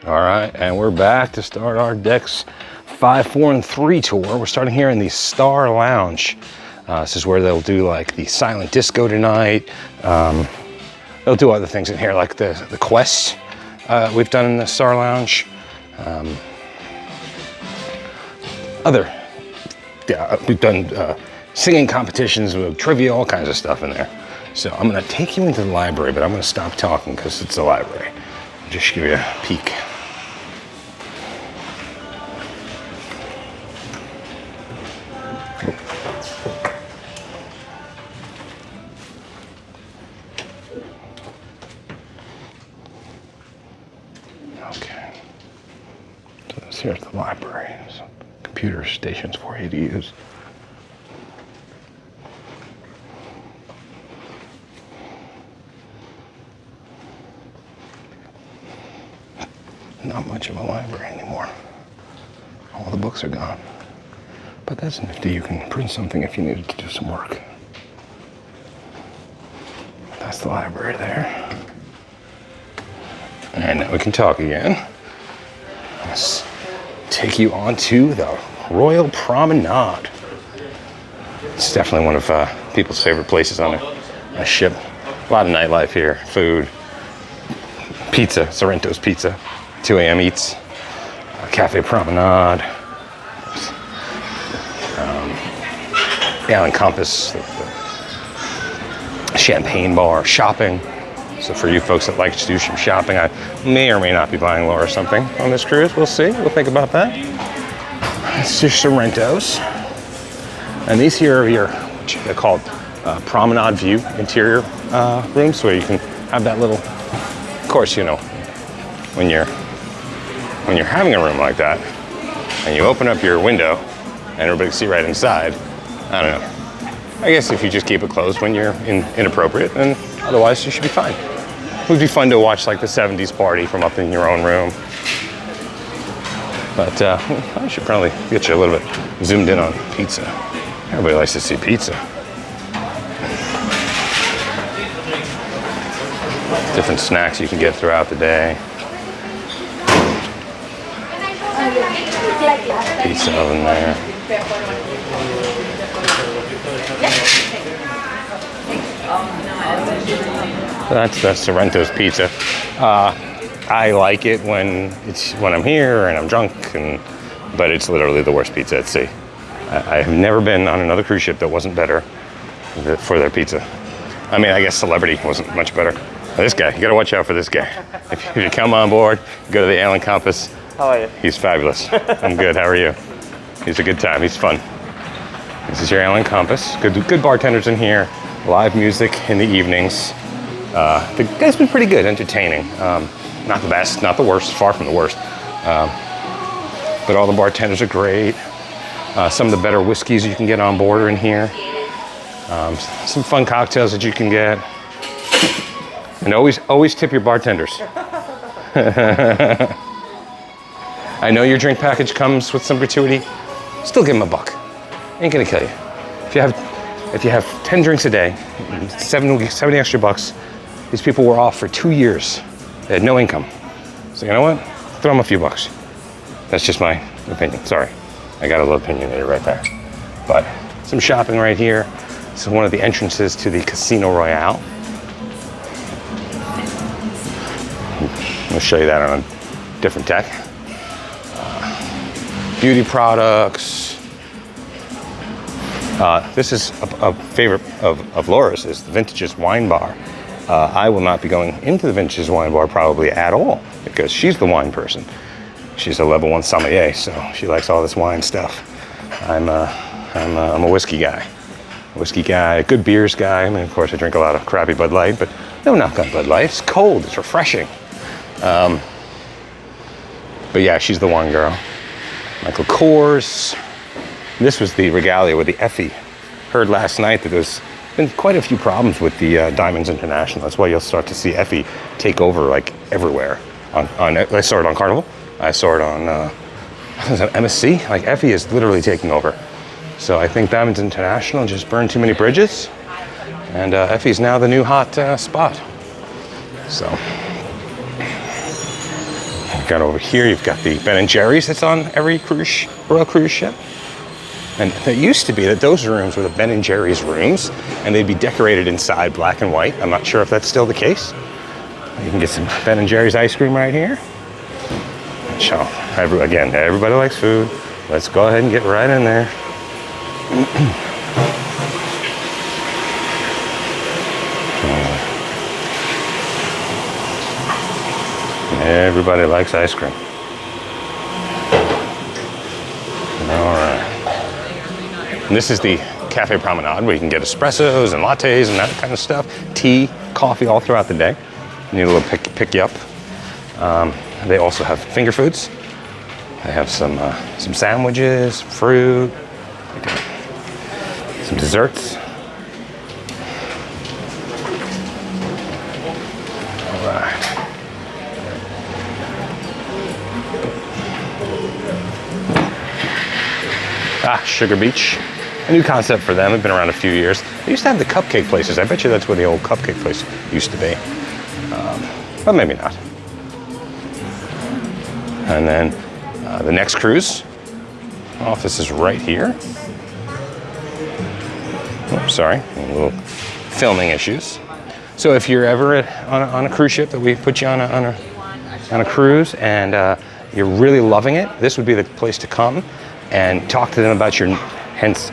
All right, and we're back to start our Decks 5, 4, and 3 tour. We're starting here in the Star Lounge. This is where they'll do like the silent disco tonight. They'll do other things in here like the quests we've done in the Star Lounge. We've done singing competitions with trivia, all kinds of stuff in there. So I'm gonna take you into the library, but I'm gonna stop talking because it's a library. Just give you a peek. Okay. So this here's the library. There's computer stations for you to use. Not much of a library anymore. All the books are gone. But that's nifty. You can print something if you needed to do some work. That's the library there. And now we can talk again. Let's take you on to the Royal Promenade. It's definitely one of people's favorite places on a ship. A lot of nightlife here, food, pizza, Sorrento's Pizza. 2 a.m. eats, Cafe Promenade, Allen Compass, the champagne bar, shopping. So for you folks that like to do some shopping, I may or may not be buying Laura something on this cruise. We'll see. We'll think about that. It's your Sorrento's. And these here are your, they're called Promenade View interior rooms, where you can have that little, of course, you know, when you're having a room like that and you open up your window and everybody can see right inside, I don't know. I guess if you just keep it closed when you're inappropriate, then otherwise you should be fine. It would be fun to watch like the 70s party from up in your own room. But I should probably get you a little bit zoomed in on pizza. Everybody likes to see pizza. Different snacks you can get throughout the day. Pizza oven there. That's the Sorrento's Pizza. I like it when I'm here and I'm drunk, but it's literally the worst pizza at sea. I have never been on another cruise ship that wasn't better for their pizza. I mean, I guess Celebrity wasn't much better. This guy, you gotta watch out for this guy. If you come on board, go to the Allen Compass. How are you? He's fabulous. I'm good, how are you? He's a good time, he's fun. This is your Allen Compass. Good bartenders in here. Live music in the evenings. The guy's been pretty good, entertaining. Not the best, not the worst, far from the worst. But all the bartenders are great. Some of the better whiskeys you can get on board are in here. Some fun cocktails that you can get. And always tip your bartenders. I know your drink package comes with some gratuity. Still give them $1. Ain't gonna kill you. If you have 10 drinks a day, 70 extra bucks, these people were off for 2 years. They had no income. So you know what? Throw them a few bucks. That's just my opinion. Sorry. I got a little opinionated right there. But some shopping right here. This is one of the entrances to the Casino Royale. I'll show you that on a different deck. Beauty products. This is a favorite of Laura's, is the Vintages Wine Bar. I will not be going into the Vintages Wine Bar probably at all, because she's the wine person. She's a level 1 sommelier, so she likes all this wine stuff. I'm a whiskey guy. Good beers guy. I mean, of course, I drink a lot of crappy Bud Light, but no knock on Bud Light. It's cold, it's refreshing. But yeah, she's the wine girl. Michael Kors. This was the regalia with the Effie. Heard last night that there's been quite a few problems with the Diamonds International. That's why you'll start to see Effie take over like everywhere. I saw it on Carnival. I saw it on MSC. Like Effie is literally taking over. So I think Diamonds International just burned too many bridges, and Effie's now the new hot spot. So got over here, you've got the Ben & Jerry's that's on every Royal cruise ship. And it used to be that those rooms were the Ben & Jerry's rooms, and they'd be decorated inside black and white. I'm not sure if that's still the case. You can get some Ben & Jerry's ice cream right here. So, again, everybody likes food. Let's go ahead and get right in there. Everybody likes ice cream. All right. And this is the Cafe Promenade, where you can get espressos and lattes and that kind of stuff. Tea, coffee all throughout the day. Need a little pick you up. They also have finger foods. They have some sandwiches, fruit, some desserts. All right. Sugar Beach. A new concept for them. It's been around a few years. They used to have the cupcake places. I bet you that's where the old cupcake place used to be. But maybe not. And then the next cruise office is right here. Oops, sorry, a little filming issues. So if you're ever on a cruise ship that we put you on a cruise and you're really loving it, this would be the place to come and talk to them about your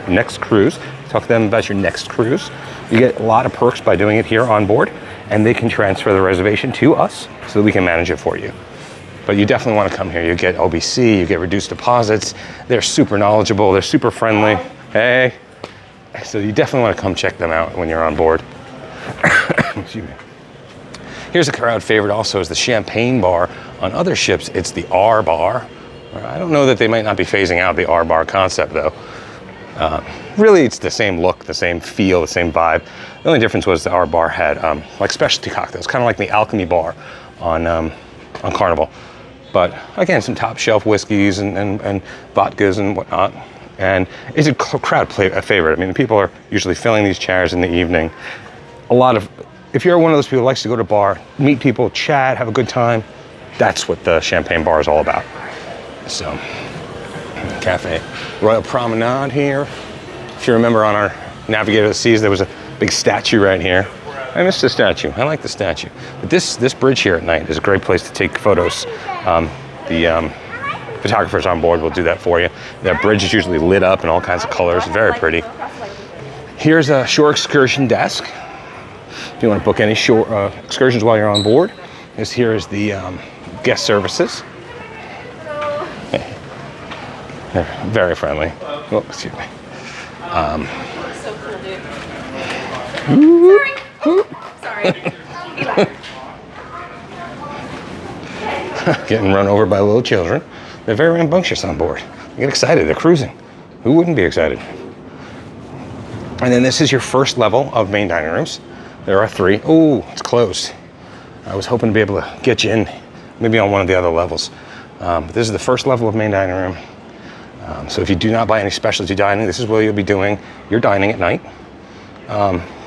next cruise. Talk to them about your next cruise. You get a lot of perks by doing it here on board, and they can transfer the reservation to us so that we can manage it for you. But you definitely want to come here. You get OBC, you get reduced deposits. They're super knowledgeable, they're super friendly. Hey. So you definitely want to come check them out when you're on board. Excuse me. Here's a crowd favorite also is the champagne bar. On other ships, it's the R bar. I don't know that they might not be phasing out the R bar concept though. Really, it's the same look, the same feel, the same vibe. The only difference was the R bar had like specialty cocktails, kind of like the Alchemy bar on Carnival. But again, some top shelf whiskeys and vodkas and whatnot. And it's a crowd favorite. I mean, people are usually filling these chairs in the evening. If you're one of those people who likes to go to a bar, meet people, chat, have a good time, that's what the champagne bar is all about. So, Cafe Royal Promenade here. If you remember on our Navigator of the Seas, there was a big statue right here. I missed the statue. I like the statue. But this bridge here at night is a great place to take photos. The photographers on board will do that for you. That bridge is usually lit up in all kinds of colors. Very pretty. Here's a shore excursion desk. If you want to book any shore excursions while you're on board, here is the guest services. They're very friendly. Oh, excuse me. So cool, dude. Sorry. Getting run over by little children. They're very rambunctious on board. They get excited. They're cruising. Who wouldn't be excited? And then this is your first level of main dining rooms. There are 3. Oh, it's closed. I was hoping to be able to get you in maybe on one of the other levels. But this is the first level of main dining room. So if you do not buy any specialty dining, this is where you'll be doing your dining at night.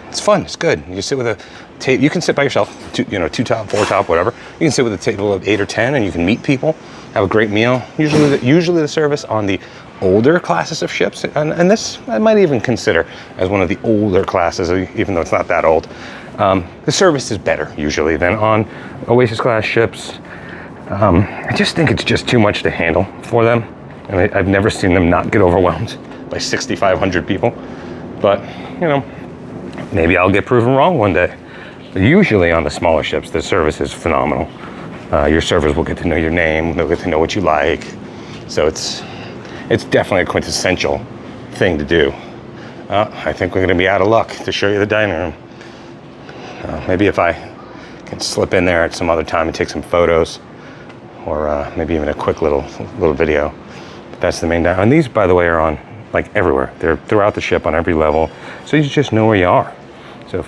It's fun. It's good. You sit with a table. You can sit by yourself, 2 top, 4 top, whatever. You can sit with a table of 8 or 10, and you can meet people, have a great meal. Usually the service on the older classes of ships, and this I might even consider as one of the older classes, even though it's not that old. The service is better usually than on Oasis class ships. I just think it's just too much to handle for them. And I've never seen them not get overwhelmed by 6,500 people. But, maybe I'll get proven wrong one day. But usually on the smaller ships, the service is phenomenal. Your servers will get to know your name, they'll get to know what you like. So it's definitely a quintessential thing to do. I think we're gonna be out of luck to show you the dining room. Maybe if I can slip in there at some other time and take some photos, or maybe even a quick little video. That's the main dining room. And these, by the way, are on like everywhere. They're throughout the ship on every level. So you just know where you are. So,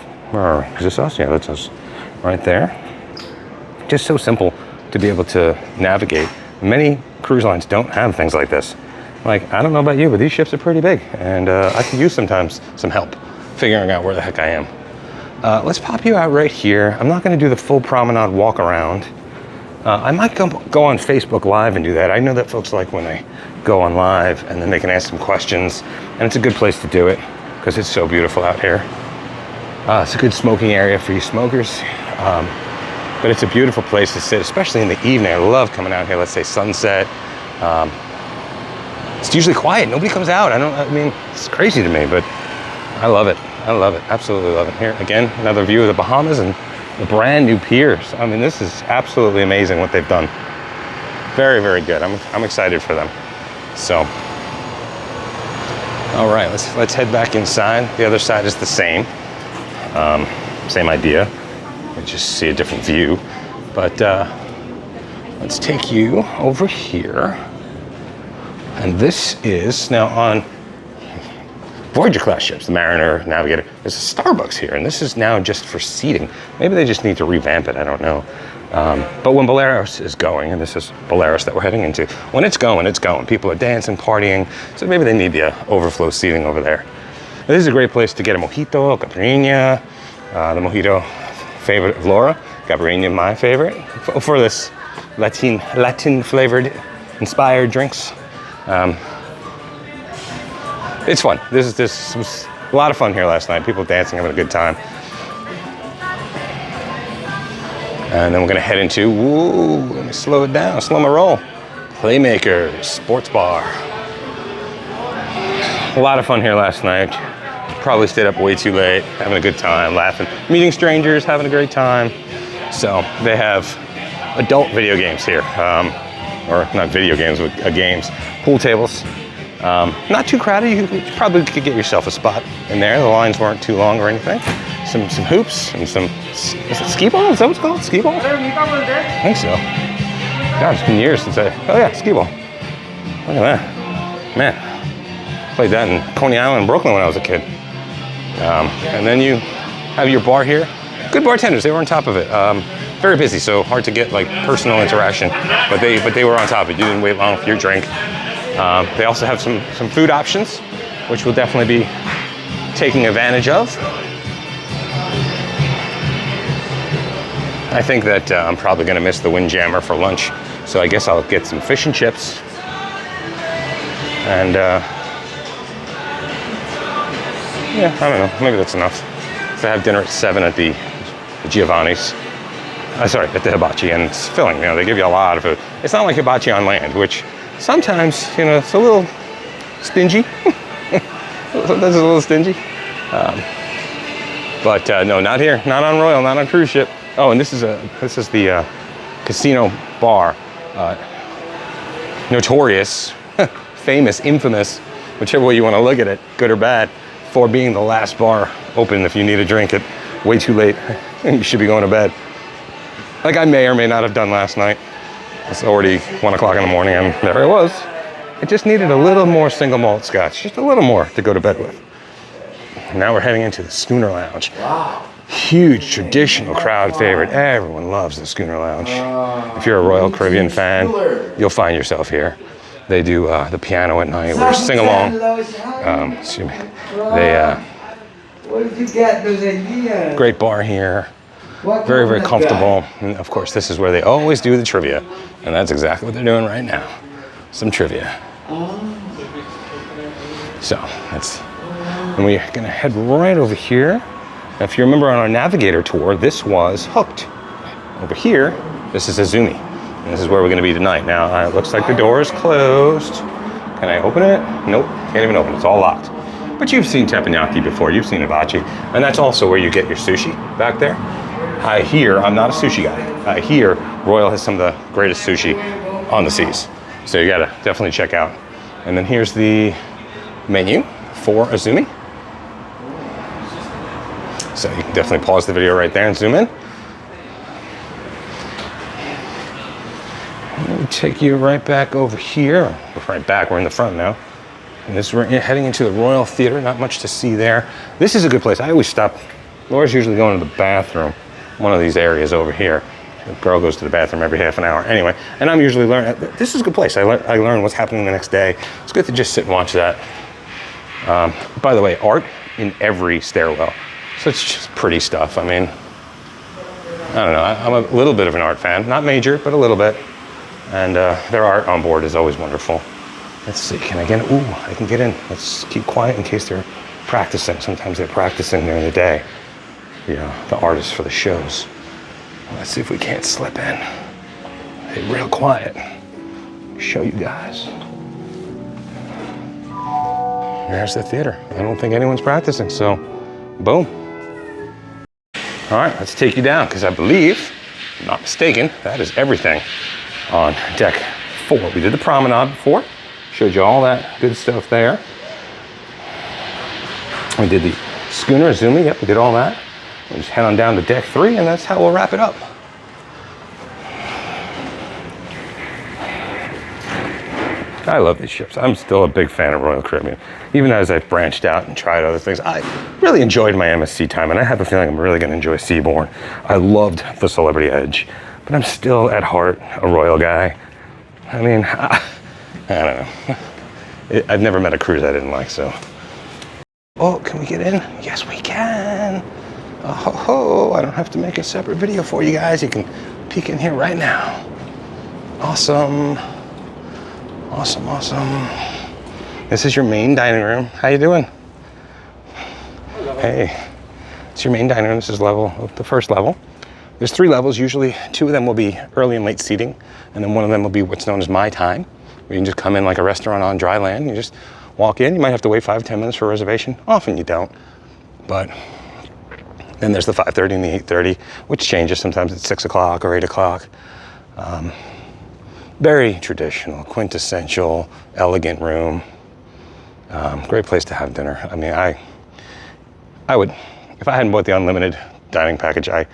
is this us? Yeah, that's us right there. Just so simple to be able to navigate. Many cruise lines don't have things like this. Like, I don't know about you, but these ships are pretty big. And I could use sometimes some help figuring out where the heck I am. Let's pop you out right here. I'm not gonna do the full promenade walk around. I might go on Facebook Live and do that. I know that folks like when they go on live and then they can ask some questions, and it's a good place to do it because it's so beautiful out here. It's a good smoking area for you smokers, but it's a beautiful place to sit, especially in the evening. I love coming out here, let's say sunset. It's usually quiet, nobody comes out. I mean, it's crazy to me, but I love it. I love it, absolutely love it. Here, again, another view of the Bahamas and the brand new piers. I mean, this is absolutely amazing what they've done. Very, very good. I'm excited for them. So, all right, let's head back inside. The other side is the same. Same idea. We just see a different view. But let's take you over here. And this is now on Voyager class ships, the Mariner, Navigator. There's a Starbucks here, and this is now just for seating. Maybe they just need to revamp it, I don't know. But when Balearis is going, and this is Balearis that we're heading into, when it's going, it's going. People are dancing, partying, so maybe they need the overflow seating over there. This is a great place to get a mojito, caipirinha, the mojito favorite of Laura, caipirinha my favorite, for this Latin flavored inspired drinks. It's fun. This was a lot of fun here last night. People dancing, having a good time. And then we're gonna head into, let me slow it down, slow my roll. Playmakers, sports bar. A lot of fun here last night. Probably stayed up way too late, having a good time, laughing, meeting strangers, having a great time. So they have adult video games here, or not video games, but games, pool tables. Not too crowded. You probably could get yourself a spot in there. The lines weren't too long or anything. Some hoops and some, is it skee ball? Is that what it's called? Skee ball? I think so. God, it's been years since oh yeah, skee ball. Look at that. Man, played that in Coney Island, Brooklyn when I was a kid. And then you have your bar here. Good bartenders, they were on top of it. Very busy, so hard to get like personal interaction, but they were on top of it. You didn't wait long for your drink. They also have some food options, which we'll definitely be taking advantage of. I think that I'm probably going to miss the Windjammer for lunch, so I guess I'll get some fish and chips. And yeah, I don't know, maybe that's enough. So I have dinner at 7 at the Giovanni's. Sorry, at the Hibachi, and it's filling. You know, they give you a lot of food. It's not like hibachi on land, which sometimes, you know, it's a little stingy. Sometimes it's a little stingy. But no, not here. Not on Royal. Not on cruise ship. Oh, and this is the casino bar. Notorious, famous, infamous, whichever way you want to look at it, good or bad, for being the last bar open if you need a drink at way too late and you should be going to bed. Like I may or may not have done last night. It's already 1 o'clock in the morning and there I was. It just needed a little more single malt scotch, just a little more to go to bed with. Now we're heading into the Schooner Lounge. Wow. Huge traditional crowd favorite. Everyone loves the Schooner Lounge. If you're a Royal Caribbean fan, you'll find yourself here. They do the piano at night, or sing along. Excuse me. Where did you get those ideas? Great bar here. Very, very comfortable. And of course, this is where they always do the trivia. And that's exactly what they're doing right now. Some trivia. So, and we're gonna head right over here. Now, if you remember on our Navigator tour, this was Hooked. Over here, this is Azumi. And this is where we're gonna be tonight. Now, it looks like the door is closed. Can I open it? Nope, can't even open it, it's all locked. But you've seen teppanyaki before, you've seen hibachi. And that's also where you get your sushi, back there. I hear, I'm not a sushi guy, I hear Royal has some of the greatest sushi on the seas. So you gotta definitely check out. And then here's the menu for Azumi. So you can definitely pause the video right there and zoom in. Let me take you right back over here. Right back, we're in the front now. And this, we're heading into the Royal Theater, not much to see there. This is a good place, I always stop. Laura's usually going to the bathroom, one of these areas over here. The girl goes to the bathroom every half an hour. Anyway, and I'm usually learning, this is a good place. I learn what's happening the next day. It's good to just sit and watch that. By the way, art in every stairwell. So it's just pretty stuff. I mean, I don't know, I'm a little bit of an art fan. Not major, but a little bit. And their art on board is always wonderful. Let's see, can I get in? Ooh, I can get in. Let's keep quiet in case they're practicing. Sometimes they're practicing during the day. The artists for the shows. Let's see if we can't slip in. Hey, real quiet. Show you guys. There's the theater. I don't think anyone's practicing, so boom. All right, let's take you down, because I believe, if I'm not mistaken, that is everything on deck 4. We did the promenade before, showed you all that good stuff there. We did the schooner zooming, yep, we did all that. We'll just head on down to deck 3, and that's how we'll wrap it up. I love these ships. I'm still a big fan of Royal Caribbean. Even as I've branched out and tried other things, I really enjoyed my MSC time, and I have a feeling I'm really gonna enjoy Seabourn. I loved the Celebrity Edge, but I'm still at heart a Royal guy. I mean, I don't know. I've never met a cruise I didn't like, so. Oh, can we get in? Yes, we can. Oh, ho, ho. I don't have to make a separate video for you guys. You can peek in here right now. Awesome. Awesome, awesome. This is your main dining room. How you doing? Hello. Hey, it's your main dining room. This is the first level. There's 3 levels. Usually 2 of them will be early and late seating, and then 1 of them will be what's known as my time, where you can just come in like a restaurant on dry land. You just walk in. You might have to wait 5-10 minutes for a reservation. Often you don't, but then there's the 5:30 and the 8:30, which changes. Sometimes it's 6 o'clock or 8 o'clock. Very traditional, quintessential, elegant room. Great place to have dinner. I mean, I would, if I hadn't bought the unlimited dining package, I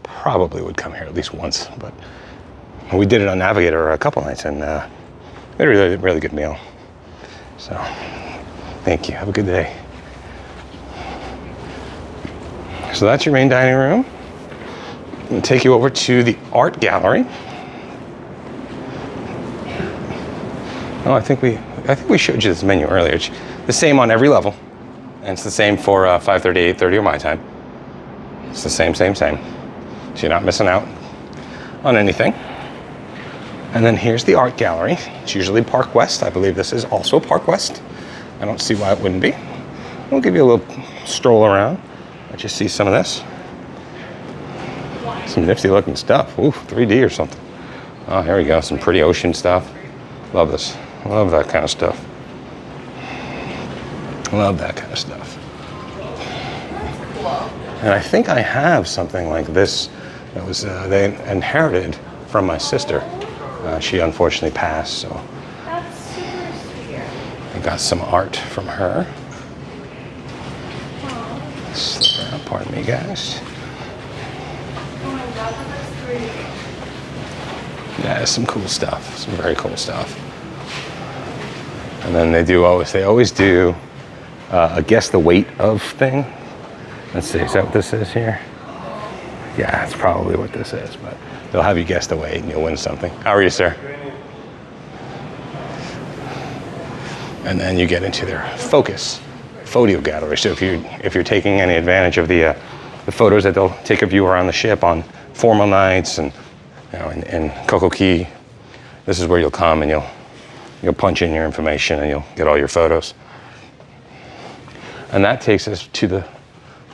probably would come here at least once. But we did it on Navigator a couple nights, and we had a really, really good meal. So, thank you. Have a good day. So that's your main dining room. I'm gonna take you over to the art gallery. Oh, I think we showed you this menu earlier. It's the same on every level, and it's the same for 5:30, 8:30, or my time. It's the same. So you're not missing out on anything. And then here's the art gallery. It's usually Park West. I believe this is also Park West. I don't see why it wouldn't be. We'll give you a little stroll around. Let you see some of this. Some nifty looking stuff. Ooh, 3D or something. Oh, here we go. Some pretty ocean stuff. Love this. Love that kind of stuff. Love that kind of stuff. And I think I have something like this that was they inherited from my sister. She unfortunately passed, so That's super sweet. I got some art from her. Slip around, pardon me, guys. Oh my God, that's pretty. Yeah, some cool stuff. Some very cool stuff. And then they always do a guess the weight of thing. Let's see, is that what this is here? Yeah, that's probably what this is, but they'll have you guess the weight and you'll win something. How are you, sir? And then you get into their photo gallery. So if you're taking any advantage of the photos that they'll take of you around the ship on formal nights and in Coco Key, this is where you'll come and you'll punch in your information and you'll get all your photos. And that takes us to the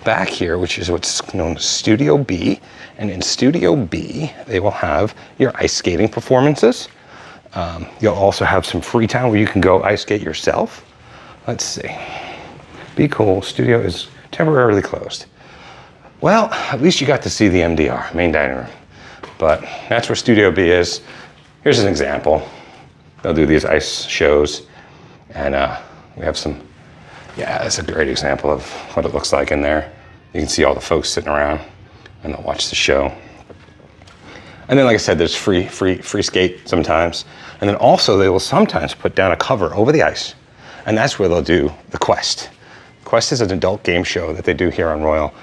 back here, which is what's known as Studio B. And in Studio B, they will have your ice skating performances. You'll also have some free time where you can go ice skate yourself. Let's see. Be cool. Studio is temporarily closed. Well, at least you got to see the MDR, main dining room. But that's where Studio B is. Here's an example. They'll do these ice shows. And we have some, yeah, that's a great example of what it looks like in there. You can see all the folks sitting around and they'll watch the show. And then, like I said, there's free skate sometimes. And then also they will sometimes put down a cover over the ice. And that's where they'll do the Quest. Quest is an adult game show that they do here on Royal.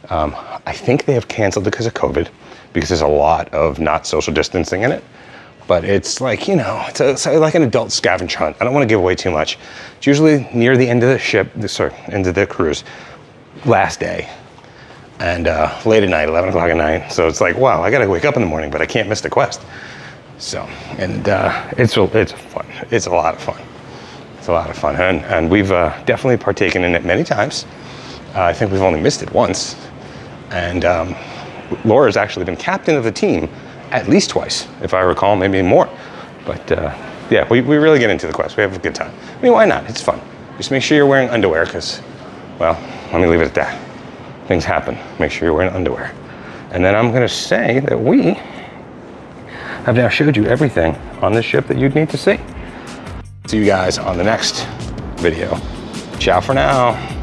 I think they have canceled it because of COVID, because there's a lot of not social distancing in it. But it's like, it's like an adult scavenger hunt. I don't want to give away too much. It's usually near the end of the ship, end of the cruise, last day. and late at night, 11 o'clock at night. So it's like, wow, I gotta wake up in the morning, but I can't miss the quest. So, and it's fun. It's a lot of fun. It's a lot of fun, and we've definitely partaken in it many times. I think we've only missed it once, and Laura's actually been captain of the team at least twice, if I recall, maybe more. But yeah, we really get into the quest. We have a good time. I mean, why not? It's fun. Just make sure you're wearing underwear, because, well, let me leave it at that. Things happen. Make sure you're wearing underwear. And then I'm gonna say that we have now showed you everything on this ship that you'd need to see. See you guys on the next video. Ciao for now.